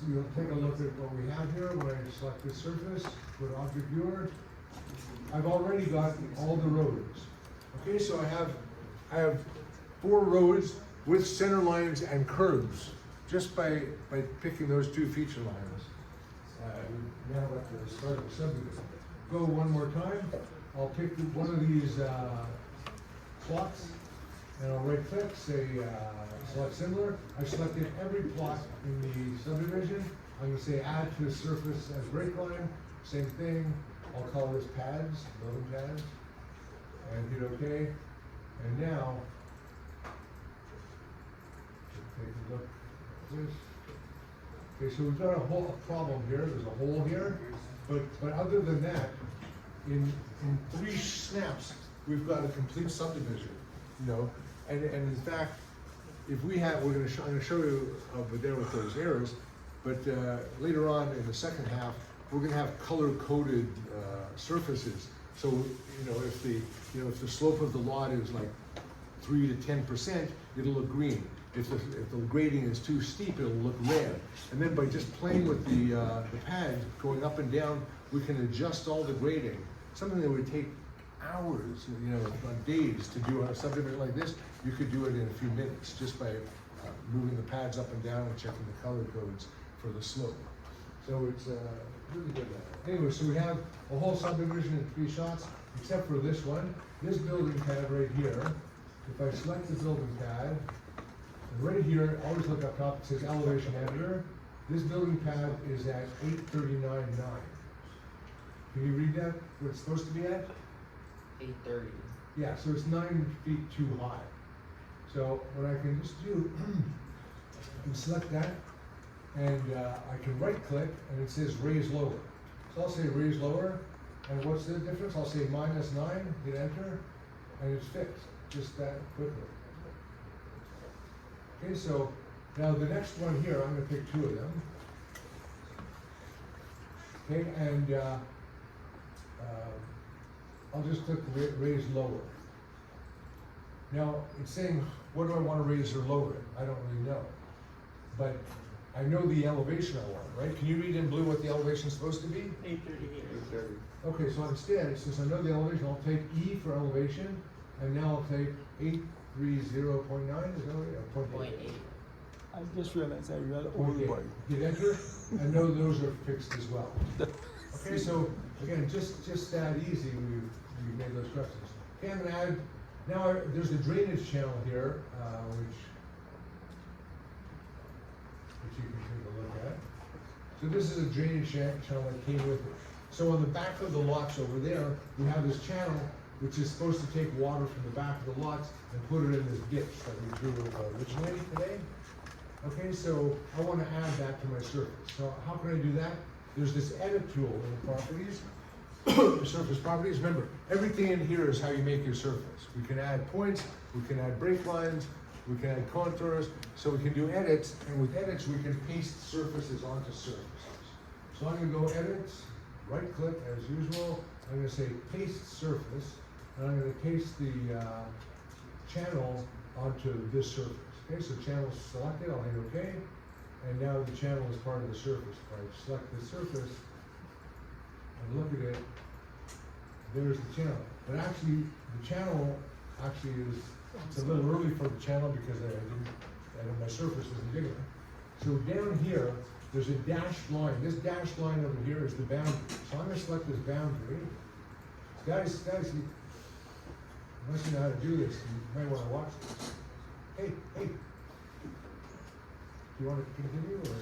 you'll take a look at what we have here. When I select this surface, go to Object Viewer, I've already got all the roads. Okay, so I have 4 roads with center lines and curves, just by picking those 2 feature lines. Now at the start of the subdivision. Go one more time. I'll pick one of these plots, and I'll right click, say select similar. I've selected every plot in the subdivision. I'm going to say add to the surface as break line. Same thing. I'll call this pads, building pads, and hit OK. And now, take a look at this. Okay, so we've got a problem here. There's a hole here, but other than that, in 3 snaps, we've got a complete subdivision. You know, and in fact, if we have, I'm going to show you over there with those arrows, but later on in the second half, we're going to have color-coded surfaces. So if the slope of the lot is like 3 to 10%, it'll look green. If the grading is too steep, it'll look red. And then by just playing with the pad, going up and down, we can adjust all the grading. Something that would take hours, on days to do a subdivision like this, you could do it in a few minutes just by moving the pads up and down and checking the color codes for the slope. So it's really good. Anyway, so we have a whole subdivision in 3 shots, except for this one. This building pad right here, if I select the building pad, and right here, always look up top, it says elevation editor. This building pad is at 839.9. Can you read that, what it's supposed to be at? 830. Yeah, so it's 9 feet too high. So what I can just do, I can select that, and I can right click, and it says raise lower. So I'll say raise lower, and what's the difference? I'll say -9, hit enter, and it's fixed, just that quickly. Okay, so now the next one here, I'm going to pick 2 of them. Okay, and I'll just click raise lower. Now it's saying, what do I want to raise or lower it? I don't really know. But I know the elevation I want, right? Can you read in blue what the elevation is supposed to be? 830. 830. Okay, so instead, since I know the elevation, I'll take E for elevation, and now I'll take 830.9, is that right? 0.8. I just realized I read old boy. Hit enter, and know those are fixed as well. Okay, so again, just that easy, we've made those corrections. Okay, I'm going to add, now there's a drainage channel here, which you can take a look at. So this is a drainage channel that came with it. So on the back of the lots over there, we have this channel which is supposed to take water from the back of the lots and put it in this ditch that we drew originally today. Okay, so I want to add that to my surface. So how can I do that? There's this edit tool in the properties, the surface properties. Remember, everything in here is how you make your surface. We can add points, we can add break lines, we can add contours, so we can do edits, and with edits we can paste surfaces onto surfaces. So I'm going to go edits, right click as usual, I'm going to say paste surface, and I'm going to paste the channel onto this surface. Okay, so channel selected, I'll hit OK, and now the channel is part of the surface. If I select the surface and look at it, there's the channel. But actually, the channel actually is, it's a little early for the channel because my surface isn't big enough. So down here, there's a dashed line. This dashed line over here is the boundary. So I'm going to select this boundary. Guys, unless you know how to do this, you might want to watch this. Hey, do you want to continue or?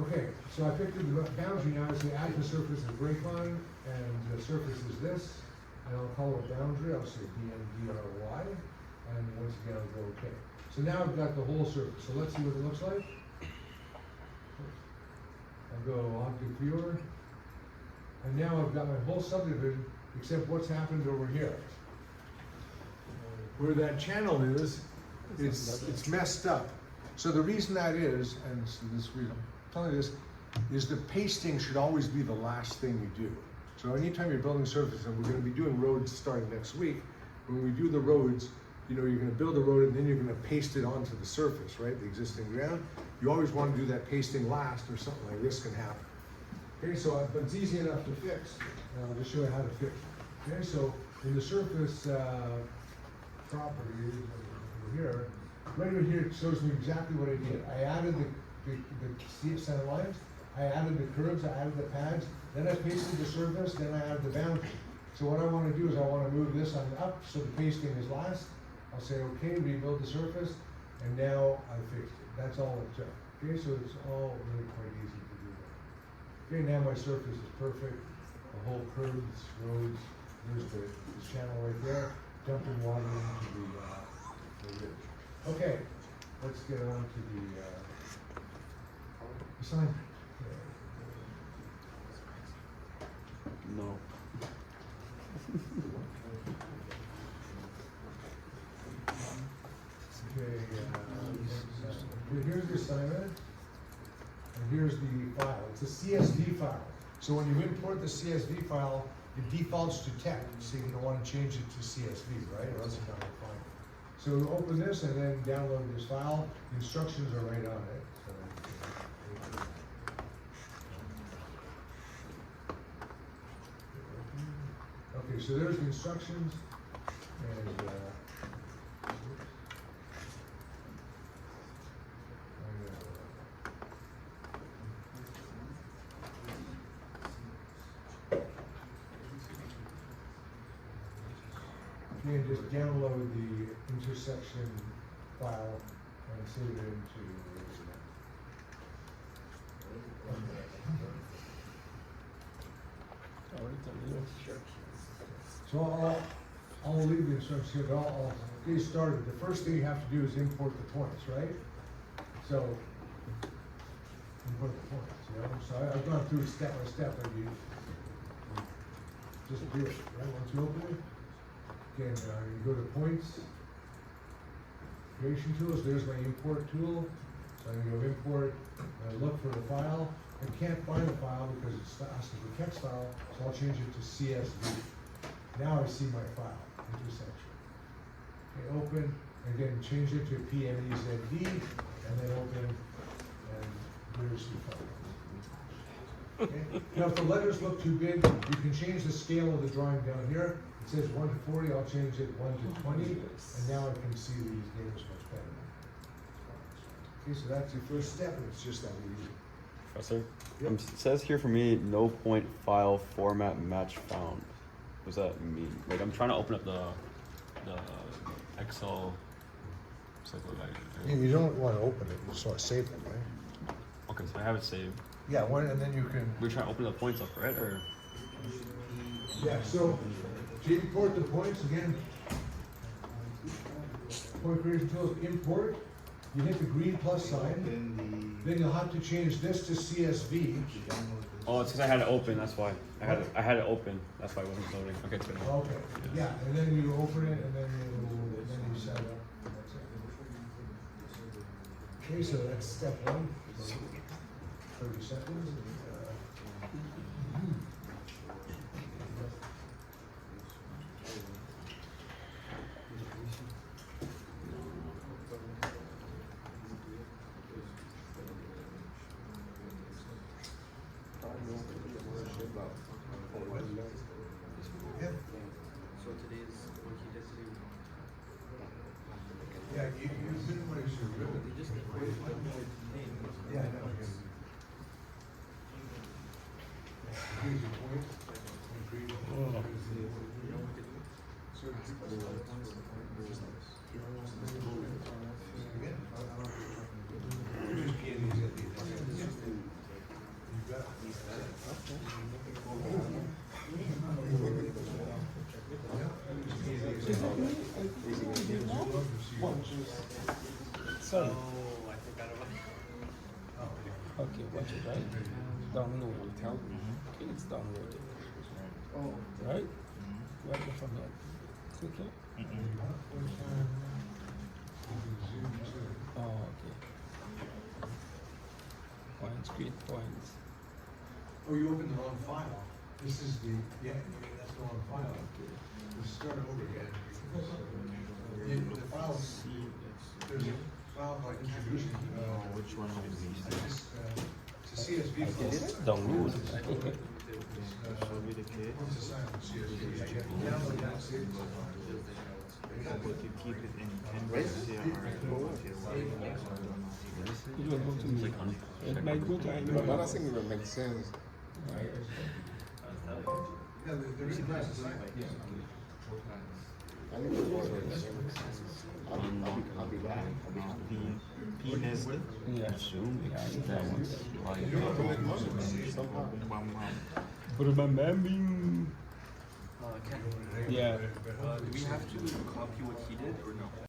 Okay, so I picked the boundary now. I say add to surface is break line, and the surface is this, and I'll call it boundary. I'll say BMDRY, and once again I'll go OK. So now I've got the whole surface. So let's see what it looks like. I'll go Object Viewer, and now I've got my whole subdivision, except what's happened over here. Where that channel is, it's messed up. So the reason that is, and so this reason I'm telling you this, is the pasting should always be the last thing you do. So anytime you're building surface, and we're going to be doing roads starting next week, when we do the roads, you know, you're gonna build a road and then you're gonna paste it onto the surface, right, the existing ground. You always wanna do that pasting last or something like this can happen. Okay, so, but it's easy enough to fix, and I'll just show you how to fix it. Okay, so in the surface, property over here, right over here, it shows me exactly what I did. I added the center lines, I added the curves, I added the pads, then I pasted the surface, then I added the boundary. So what I wanna do is I wanna move this on up, so the pasting is last. I'll say, okay, rebuild the surface, and now I fixed it. That's all it took. Okay, so it's all really quite easy to do that. Okay, now my surface is perfect. The whole curves, roads, there's the channel right there, dumping water into the ridge. Okay, let's get on to the assignment. No. Okay, here's the assignment, and here's the file. It's a CSV file. So when you import the CSV file, it defaults to text, so you don't want to change it to CSV, right? Or else it's not gonna find it. So open this and then download this file. The instructions are right on it. So, okay, so there's the instructions, and you can just download the intersection file and save it into. So I'll leave the instructions here, but I'll get you started. The first thing you have to do is import the points, right? So, import the points, you know? So I've gone through step by step, like you just do it, right? Once you open it, again, you go to points, creation tools, there's my import tool. So I'm gonna go import, and look for the file. I can't find the file because it's asking for text file, so I'll change it to CSV. Now I see my file, intersection. Okay, open, again, change it to PNEZD, and then open, and there's the file. Okay? Now, if the letters look too big, you can change the scale of the drawing down here. It says 1 to 40, I'll change it 1 to 20, and now I can see these names much better. Okay, so that's your first step, and it's just that easy. Professor, Yep. it says here for me, no point file format match found. What does that mean? Like, I'm trying to open up the Excel. You don't want to open it, you just want to save it, right? Okay, so I have it saved. Yeah, and then you can. We're trying to open the points up, right? Or Yeah, so to import the points, again, point creation tools, import, you hit the green plus sign, then you'll have to change this to CSV. oh, it's because I had it open. That's why I had it open. That's why it wasn't loading. Okay, it's good. Okay, yeah, and then you open it, and then you set it up. And that's it. Okay, so that's step 1. 30 seconds. Yeah. So today's what he did today. Yeah, you minimize your ribbon. They just Yeah, I know. Here's your point. Green. So Sorry. Oh, I forgot about Okay, watch it, right? Download it. Okay, it's downloaded. Oh. Right? Right from here. Click it. Oh, okay. Points, create points. Oh, you opened the wrong file. This is the, yeah, that's the wrong file. Let's start over again. The file, there's a file called introducing, Which one would it be? to CSV I file. did it download. Show me the case. It's a silent CSV. I can download that, save it. But you keep it in here or It will go to me. It might go to anyone. But I think it will make sense. Yeah, the reason why it's a silent. I need to work on it. I'll be back. P has it. Yeah. Assume Yeah, that one's like Somehow. Yeah. do we have to copy what he did or no?